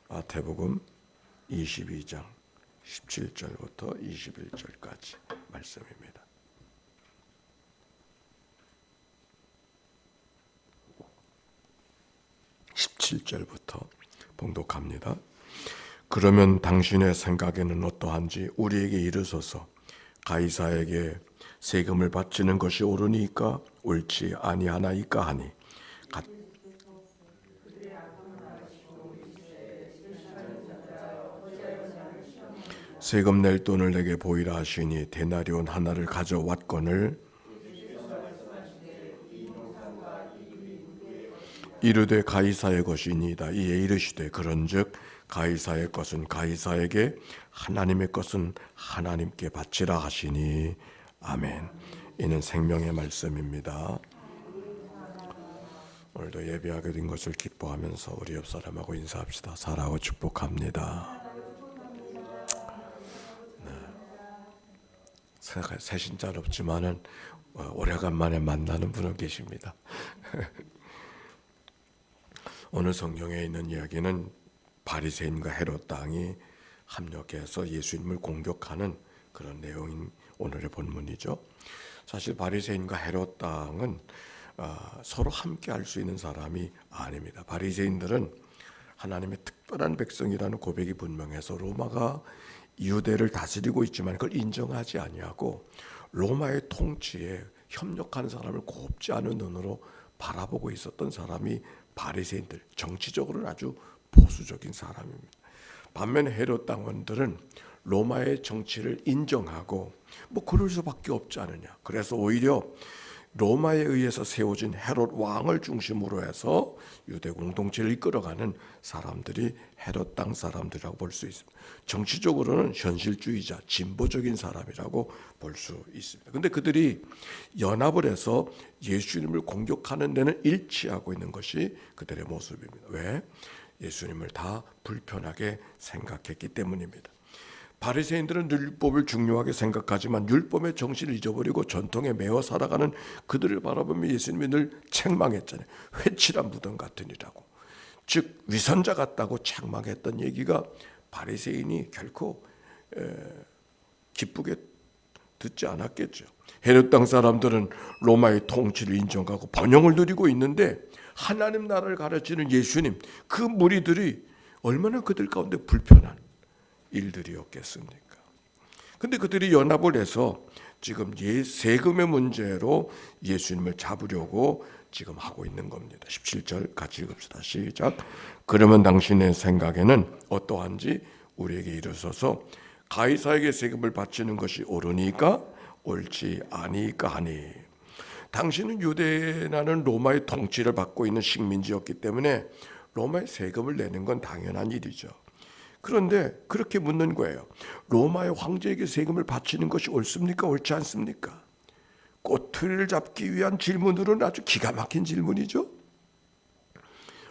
마태복음 22장 17절부터 21절까지 말씀입니다. 17절부터 봉독합니다. 그러면 당신의 생각에는 어떠한지 우리에게 이르소서. 가이사에게 세금을 바치는 것이 옳으니까 옳지 아니하나이까 하니 세금 낼 돈을 내게 보이라 하시니 데나리온 하나를 가져왔거늘 이르되 가이사의 것이니이다. 이에 이르시되 그런즉 가이사의 것은 가이사에게 하나님의 것은 하나님께 바치라 하시니 아멘. 이는 생명의 말씀입니다. 오늘도 예배하게 된 것을 기뻐하면서 우리 옆 사람하고 인사합시다. 사랑하고 축복합니다. 새신자는 없지만은 오래간만에 만나는 분은 계십니다. 오늘 성경에 있는 이야기는 바리새인과 헤롯 당이 합력해서 예수님을 공격하는 그런 내용인 오늘의 본문이죠. 사실 바리새인과 헤롯 당은 서로 함께 할 수 있는 사람이 아닙니다. 바리새인들은 하나님의 특별한 백성이라는 고백이 분명해서 로마가 유대를 다스리고 있지만 그걸 인정하지 아니하고 로마의 통치에 협력하는 사람을 곱지 않은 눈으로 바라보고 있었던 사람이 바리새인들, 정치적으로는 아주 보수적인 사람입니다. 반면에 헤롯 당원들은 로마의 정치를 인정하고 그럴 수밖에 없지 않느냐. 그래서 오히려 로마에 의해서 세워진 헤롯 왕을 중심으로 해서 유대 공동체를 이끌어가는 사람들이 헤롯 당 사람들이라고 볼 수 있습니다. 정치적으로는 현실주의자, 진보적인 사람이라고 볼 수 있습니다. 그런데 그들이 연합을 해서 예수님을 공격하는 데는 일치하고 있는 것이 그들의 모습입니다. 왜? 예수님을 다 불편하게 생각했기 때문입니다. 바리새인들은 율법을 중요하게 생각하지만 율법의 정신을 잊어버리고 전통에 매어 살아가는 그들을 바라보며 예수님이 늘 책망했잖아요. 회칠한 무덤 같으니라고. 즉 위선자 같다고 책망했던 얘기가 바리새인이 결코 기쁘게 듣지 않았겠죠. 헤롯 당 사람들은 로마의 통치를 인정하고 번영을 누리고 있는데 하나님 나라를 가르치는 예수님, 그 무리들이 얼마나 그들 가운데 불편한 일들이었겠습니까? 근데 그들이 연합을 해서 지금 세금의 문제로 예수님을 잡으려고 지금 하고 있는 겁니다. 17절 같이 읽읍시다. 시작. 그러면 당신의 생각에는 어떠한지 우리에게 이르소서. 가이사에게 세금을 바치는 것이 옳으니까 옳지 아니까 하니. 당신은 유대나는 로마의 통치를 받고 있는 식민지였기 때문에 로마의 세금을 내는 건 당연한 일이죠. 그런데 그렇게 묻는 거예요. 로마의 황제에게 세금을 바치는 것이 옳습니까? 옳지 않습니까? 꼬투리를 잡기 위한 질문으로는 아주 기가 막힌 질문이죠.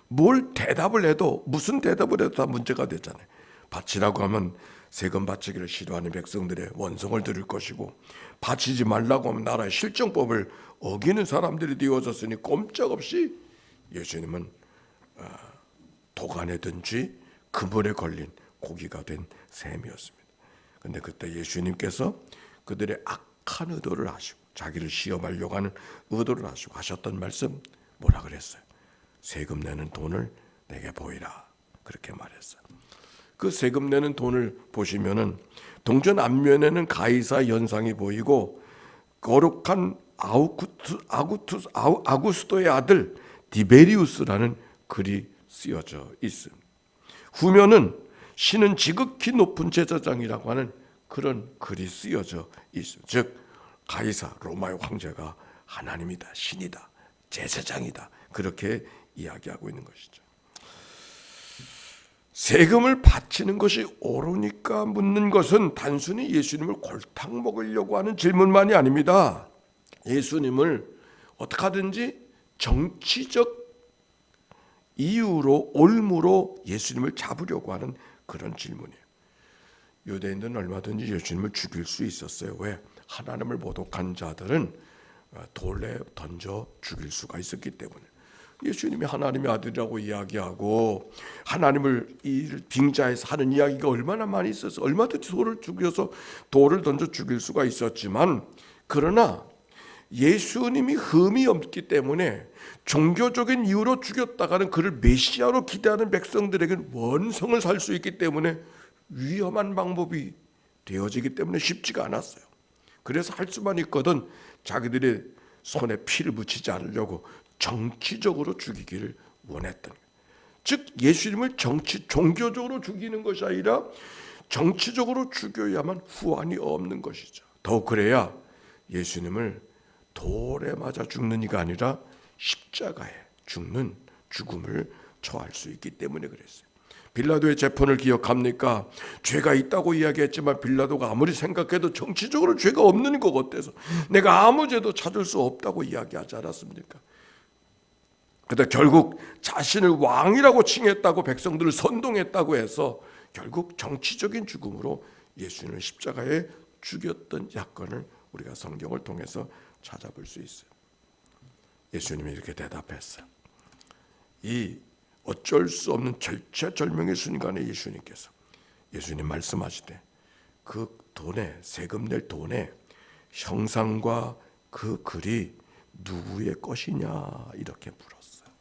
뭘 대답을 해도 무슨 대답을 해도 다 문제가 되잖아요. 바치라고 하면 세금 바치기를 싫어하는 백성들의 원성을 들을 것이고 바치지 말라고 하면 나라의 실정법을 어기는 사람들이 되어졌으니 꼼짝없이 예수님은 도간에든지 그물에 걸린 고기가 된 셈이었습니다. 그런데 그때 예수님께서 그들의 악한 의도를 아시고 자기를 시험하려고 하는 의도를 아시고 하셨던 말씀 뭐라 그랬어요? 세금 내는 돈을 내게 보이라. 그렇게 말했어요. 그 세금 내는 돈을 보시면은 동전 앞면에는 가이사 연상이 보이고 거룩한 아구스토의 아들 디베리우스라는 글이 쓰여져 있습니다. 후면은 신은 지극히 높은 제사장이라고 하는 그런 글이 쓰여져 있습니다. 즉 가이사 로마의 황제가 하나님이다, 신이다, 제사장이다 그렇게 이야기하고 있는 것이죠. 세금을 바치는 것이 옳으니까 묻는 것은 단순히 예수님을 골탕 먹으려고 하는 질문만이 아닙니다. 예수님을 어떻게 하든지 정치적 이유로 올무로 예수님을 잡으려고 하는 그런 질문이에요. 유대인들은 얼마든지 예수님을 죽일 수 있었어요. 왜? 하나님을 모독한 자들은 돌에 던져 죽일 수가 있었기 때문에. 예수님이 하나님의 아들이라고 이야기하고 하나님을 빙자해서 하는 이야기가 얼마나 많이 있어서 얼마든지 돌을 던져 죽일 수가 있었지만, 그러나 예수님이 흠이 없기 때문에 종교적인 이유로 죽였다가는 그를 메시아로 기대하는 백성들에게는 원성을 살 수 있기 때문에 위험한 방법이 되어지기 때문에 쉽지가 않았어요. 그래서 할 수만 있거든 자기들의 손에 피를 묻히지 않으려고 정치적으로 죽이기를 원했던 거예요. 즉 예수님을 종교적으로 죽이는 것이 아니라 정치적으로 죽여야만 후환이 없는 것이죠. 더욱 그래야 예수님을 돌에 맞아 죽는 이가 아니라 십자가에 죽는 죽음을 처할 수 있기 때문에 그랬어요. 빌라도의 재판을 기억합니까? 죄가 있다고 이야기했지만 빌라도가 아무리 생각해도 정치적으로 죄가 없는 것 같아서 내가 아무 죄도 찾을 수 없다고 이야기하지 않았습니까? 그런데 결국 자신을 왕이라고 칭했다고 백성들을 선동했다고 해서 결국 정치적인 죽음으로 예수님을 십자가에 죽였던 사건을 우리가 성경을 통해서 찾아볼 수 있어요. 예수님이 이렇게 대답했어요. 이 어쩔 수 없는 절체절명의 순간에 예수님 말씀하시되 그 돈에, 세금 낼 돈에 형상과 그 글이 누구의 것이냐 이렇게 물었어요.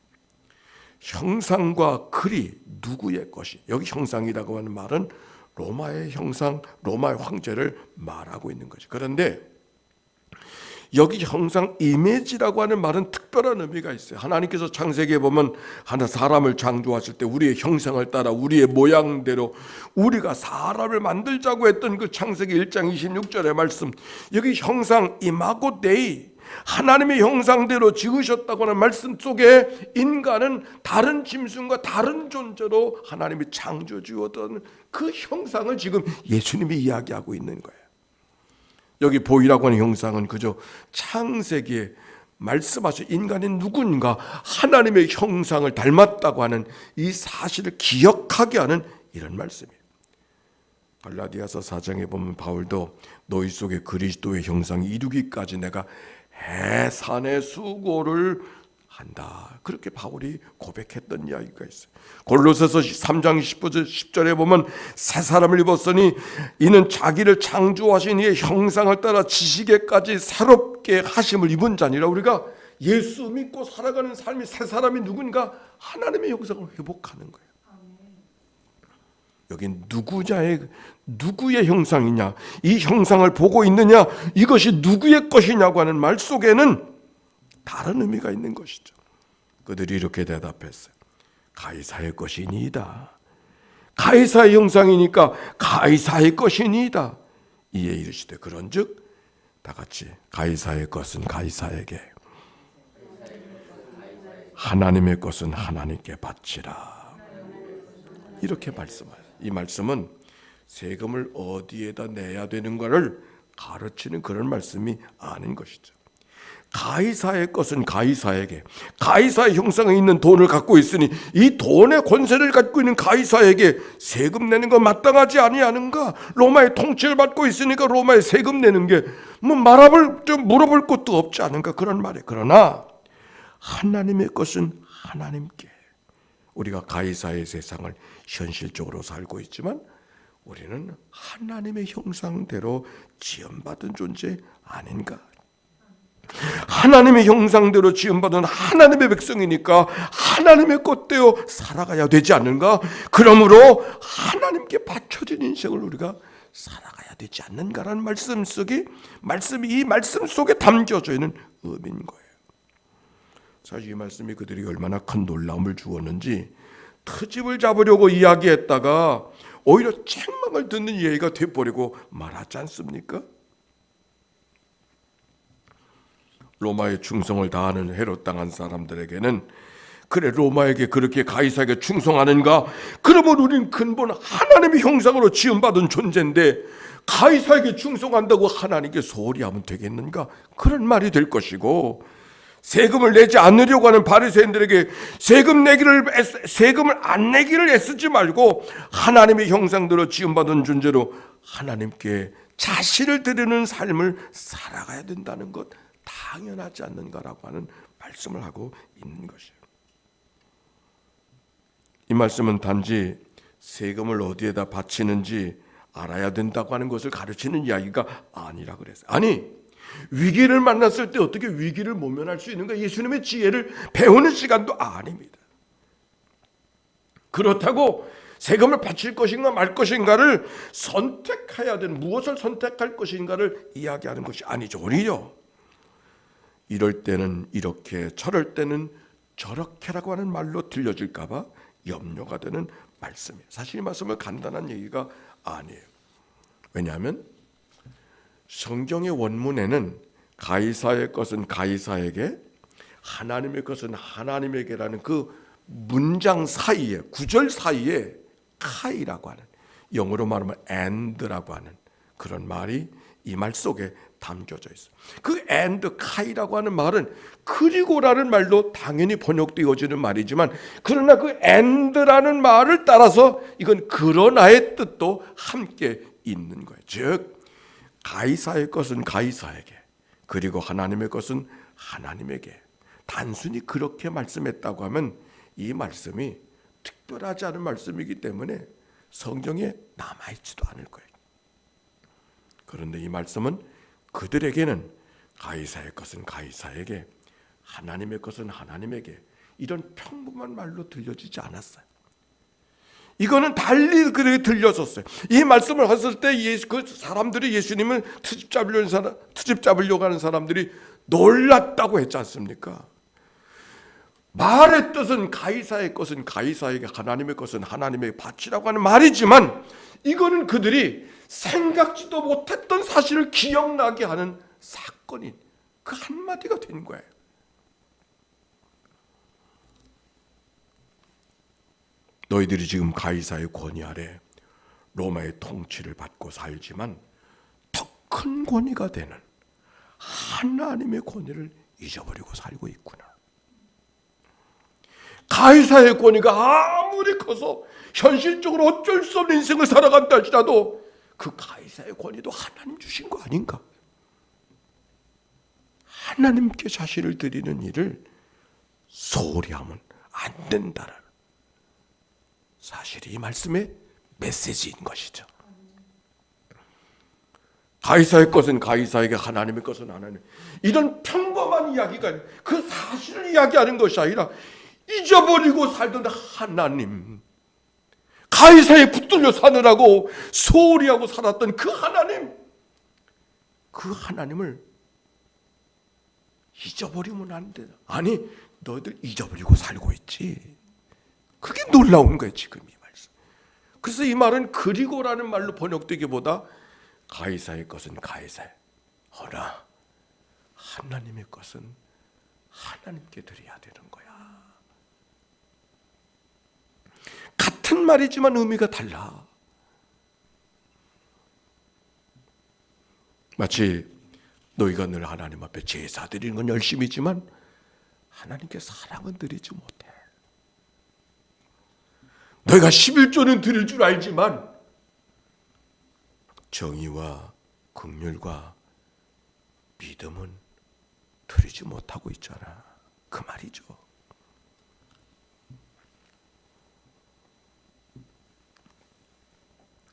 형상과 글이 누구의 것이, 여기 형상이라고 하는 말은 로마의 형상, 로마의 황제를 말하고 있는 거죠. 그런데 여기 형상 이미지라고 하는 말은 특별한 의미가 있어요. 하나님께서 창세기에 보면 하나 사람을 창조하실 때 우리의 형상을 따라 우리의 모양대로 우리가 사람을 만들자고 했던 그 창세기 1장 26절의 말씀, 여기 형상 이마고 데이, 하나님의 형상대로 지으셨다고 하는 말씀 속에 인간은 다른 짐승과 다른 존재로 하나님이 창조 지었던 그 형상을 지금 예수님이 이야기하고 있는 거예요. 여기 보이라고 하는 형상은 그저 창세기에 말씀하신 인간이 누군가 하나님의 형상을 닮았다고 하는 이 사실을 기억하게 하는 이런 말씀이에요. 갈라디아서 4장에 보면 바울도 너희 속에 그리스도의 형상이 이루기까지 내가 해산의 수고를 한다, 그렇게 바울이 고백했던 이야기가 있어요. 골로새서 3장 10절에 보면 새 사람을 입었으니 이는 자기를 창조하신 이의 형상을 따라 지식에까지 새롭게 하심을 입은 자니라. 우리가 예수 믿고 살아가는 삶이 새 사람이 누군가 하나님의 형상을 회복하는 거예요. 여긴 누구의 형상이냐, 이 형상을 보고 있느냐, 이것이 누구의 것이냐고 하는 말 속에는 다른 의미가 있는 것이죠. 그들이 이렇게 대답했어요. 가이사의 것이니이다. 가이사의 형상이니까 가이사의 것이니이다. 이에 이르시되 그런즉 다 같이 가이사의 것은 가이사에게, 하나님의 것은 하나님께 바치라. 이렇게 말씀해요. 이 말씀은 세금을 어디에다 내야 되는가를 가르치는 그런 말씀이 아닌 것이죠. 가이사의 것은 가이사에게, 가이사의 형상에 있는 돈을 갖고 있으니 이 돈의 권세를 갖고 있는 가이사에게 세금 내는 건 마땅하지 아니하는가? 로마의 통치를 받고 있으니까 로마에 세금 내는 게 뭐 물어볼 것도 없지 않은가? 그런 말이에요. 그러나 하나님의 것은 하나님께. 우리가 가이사의 세상을 현실적으로 살고 있지만 우리는 하나님의 형상대로 지음받은 존재 아닌가? 하나님의 형상대로 지음받은 하나님의 백성이니까 하나님의 것대로 살아가야 되지 않는가? 그러므로 하나님께 바쳐진 인생을 우리가 살아가야 되지 않는가라는 말씀이 이 말씀 속에 담겨져 있는 의미인 거예요. 사실 이 말씀이 그들이 얼마나 큰 놀라움을 주었는지 트집을 잡으려고 이야기했다가 오히려 책망을 듣는 예의가 돼버리고 말하지 않습니까? 로마의 충성을 다하는 헤롯 당한 사람들에게는 그래, 로마에게 그렇게 가이사에게 충성하는가? 그러면 우리는 근본 하나님의 형상으로 지음받은 존재인데 가이사에게 충성한다고 하나님께 소홀히 하면 되겠는가? 그런 말이 될 것이고, 세금을 내지 않으려고 하는 바리새인들에게 세금을 안 내기를 애쓰지 말고 하나님의 형상대로 지음받은 존재로 하나님께 자신을 드리는 삶을 살아가야 된다는 것 당연하지 않는가라고 하는 말씀을 하고 있는 것이에요. 이 말씀은 단지 세금을 어디에다 바치는지 알아야 된다고 하는 것을 가르치는 이야기가 아니라 그랬어요. 아니, 위기를 만났을 때 어떻게 위기를 모면할 수 있는가, 예수님의 지혜를 배우는 시간도 아닙니다. 그렇다고 세금을 바칠 것인가 말 것인가를 선택해야 되는, 무엇을 선택할 것인가를 이야기하는 것이 아니죠. 오히려 이럴 때는 이렇게, 저럴 때는 저렇게라고 하는 말로 들려질까 봐 염려가 되는 말씀이에요. 사실 이 말씀은 간단한 얘기가 아니에요. 왜냐하면 성경의 원문에는 가이사의 것은 가이사에게, 하나님의 것은 하나님에게라는 그 문장 사이에, 구절 사이에 카이라고 하는, 영어로 말하면 and라고 하는 그런 말이 이 말 속에 담겨져 있어요. 그 and, 카이라고 하는 말은 그리고라는 말로 당연히 번역되어지는 말이지만, 그러나 그 and라는 말을 따라서 이건 그러나의 뜻도 함께 있는 거예요. 즉 가이사의 것은 가이사에게, 그리고 하나님의 것은 하나님에게. 단순히 그렇게 말씀했다고 하면 이 말씀이 특별하지 않은 말씀이기 때문에 성경에 남아있지도 않을 거예요. 그런데 이 말씀은 그들에게는 가이사의 것은 가이사에게, 하나님의 것은 하나님에게, 이런 평범한 말로 들려지지 않았어요. 이거는 달리 그렇게 들려졌어요. 이 말씀을 했을 때 그 사람들이, 예수님을 트집 잡으려고 하는 사람들이 놀랐다고 했지 않습니까? 말의 뜻은 가이사의 것은 가이사에게, 하나님의 것은 하나님에게 바치라고 하는 말이지만, 이거는 그들이 생각지도 못했던 사실을 기억나게 하는 사건인 그 한마디가 된 거예요. 너희들이 지금 가이사의 권위 아래 로마의 통치를 받고 살지만 더 큰 권위가 되는 하나님의 권위를 잊어버리고 살고 있구나. 가이사의 권위가 아무리 커서 현실적으로 어쩔 수 없는 인생을 살아간다 할지라도 그 가이사의 권위도 하나님 주신 거 아닌가? 하나님께 자신을 드리는 일을 소홀히 하면 안 된다는 사실이 이 말씀의 메시지인 것이죠. 가이사의 것은 가이사에게, 하나님의 것은 하나님, 이런 평범한 이야기가, 그 사실을 이야기하는 것이 아니라 잊어버리고 살던 하나님, 가이사에 붙들려 사느라고 소홀히 하고 살았던 그 하나님, 그 하나님을 잊어버리면 안 돼. 아니, 너희들 잊어버리고 살고 있지. 그게 놀라운 거예요, 지금 이 말씀. 그래서 이 말은 그리고라는 말로 번역되기보다 가이사의 것은 가이사, 허나 하나님의 것은 하나님께 드려야 되는 거야. 같은 말이지만 의미가 달라. 마치 너희가 늘 하나님 앞에 제사 드리는 건 열심이지만 하나님께 사랑은 드리지 못해. 너희가 11조는 드릴 줄 알지만 정의와 긍휼과 믿음은 드리지 못하고 있잖아. 그 말이죠.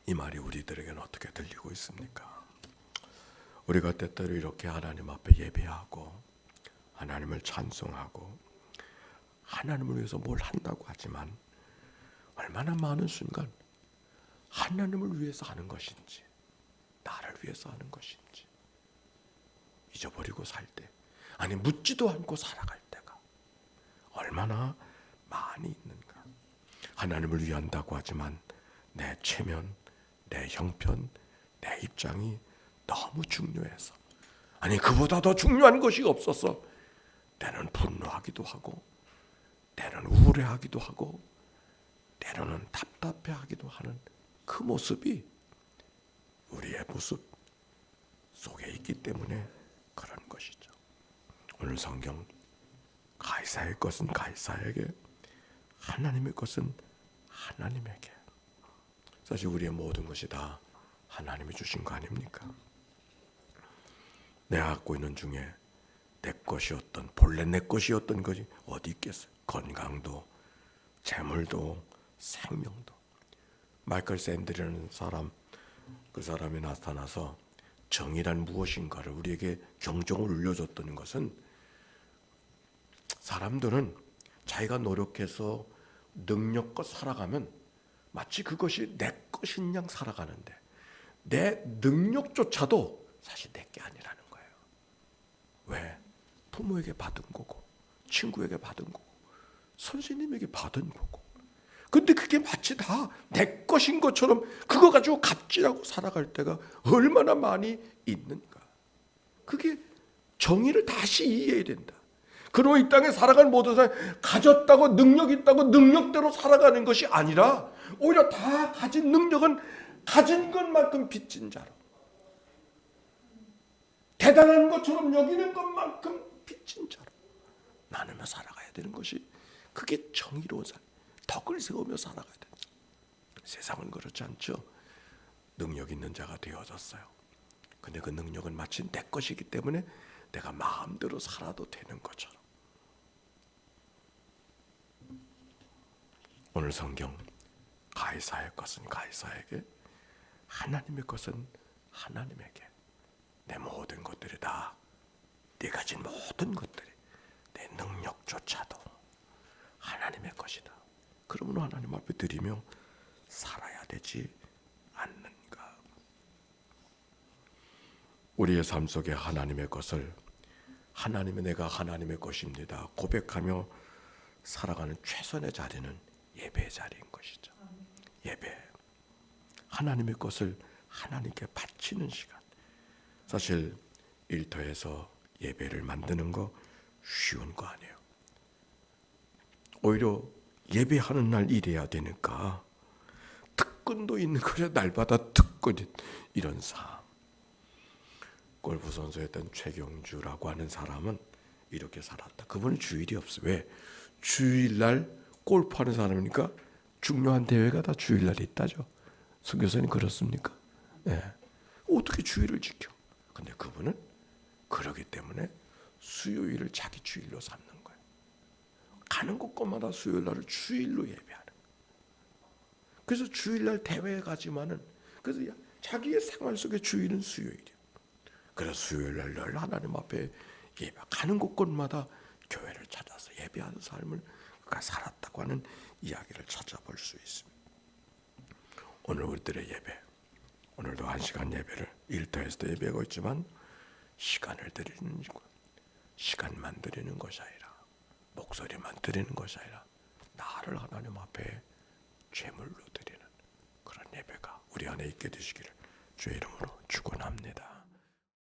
이 말이 우리들에게는 어떻게 들리고 있습니까? 우리가 때때로 이렇게 하나님 앞에 예배하고 하나님을 찬송하고 하나님을 위해서 뭘 한다고 하지만 얼마나 많은 순간 하나님을 위해서 하는 것인지, 나를 위해서 하는 것인지 잊어버리고 살 때, 아니 묻지도 않고 살아갈 때가 얼마나 많이 있는가. 하나님을 위한다고 하지만 내 체면, 내 형편, 내 입장이 너무 중요해서, 아니 그보다 더 중요한 것이 없어서 때는 분노하기도 하고, 때는 우울해하기도 하고, 때로는 답답해하기도 하는 그 모습이 우리의 모습 속에 있기 때문에 그런 것이죠. 오늘 성경, 가이사의 것은 가이사에게, 하나님의 것은 하나님에게. 사실 우리의 모든 것이 다 하나님이 주신 거 아닙니까? 내가 갖고 있는 중에 내 것이었던, 본래 내 것이었던 것이 어디 있겠어요? 건강도, 재물도, 생명도. 마이클 샌들이라는 사람, 그 사람이 나타나서 정의란 무엇인가를 우리에게 경종을 울려줬던 것은, 사람들은 자기가 노력해서 능력껏 살아가면 마치 그것이 내 것인 양 살아가는데, 내 능력조차도 사실 내 게 아니라는 거예요. 왜? 부모에게 받은 거고, 친구에게 받은 거고, 선생님에게 받은 거고. 근데 그게 마치 다 내 것인 것처럼 그거 가지고 갑질하고 살아갈 때가 얼마나 많이 있는가. 그게 정의를 다시 이해해야 된다. 그러면 이 땅에 살아가는 모든 사람이 가졌다고, 능력 있다고 능력대로 살아가는 것이 아니라, 오히려 다 가진 능력은 가진 것만큼 빚진 자로, 대단한 것처럼 여기는 것만큼 빚진 자로 나누며 살아가야 되는 것이, 그게 정의로운 삶, 덕을 세우며 살아가야 된다. 세상은 그렇지 않죠. 능력 있는 자가 되어졌어요. 근데 그 능력은 마치 내 것이기 때문에 내가 마음대로 살아도 되는 것처럼. 오늘 성경, 가이사의 것은 가이사에게, 하나님의 것은 하나님에게. 내 모든 것들이 다, 네 가진 모든 것들이, 내 능력조차도 하나님의 것이다. 그러므로 하나님 앞에 드리며 살아야 되지 않는가. 우리의 삶 속에 하나님의 것을, 하나님의, 내가 하나님의 것입니다 고백하며 살아가는 최선의 자리는 예배의 자리인 것이죠. 예배, 하나님의 것을 하나님께 바치는 시간. 사실 일터에서 예배를 만드는 거 쉬운 거 아니에요. 오히려 예배하는 날 일해야 되니까 특권도 있는 거죠. 날마다 특권인 이런 삶. 골프 선수였던 최경주라고 하는 사람은 이렇게 살았다. 그분은 주일이 없어요. 왜? 주일날 골프하는 사람이니까 중요한 대회가 다 주일날에 있다죠. 선교사님 그렇습니까? 예. 어떻게 주일을 지켜? 근데 그분은 그러기 때문에 수요일을 자기 주일로 삼는 거예요. 가는 곳곳마다 수요일날을 주일로 예배하는 거예요. 그래서 주일날 대회에 가지만은, 그래서 자기의 생활 속에 주일은 수요일이에요. 그래서 수요일날 늘 하나님 앞에 예배, 가는 곳곳마다 교회를 찾아서 예배하는 삶을 그가 살았다고 하는 이야기를 찾아볼 수 있습니다. 오늘 우리들의 예배, 오늘도 1시간 예배를 일터에서도 예배하고 있지만, 시간을 드리는 것, 시간만 드리는 것이 아니라, 목소리만 드리는 것이 아니라, 나를 하나님 앞에 제물로 드리는 그런 예배가 우리 안에 있게 되시기를 주의 이름으로 축원합니다.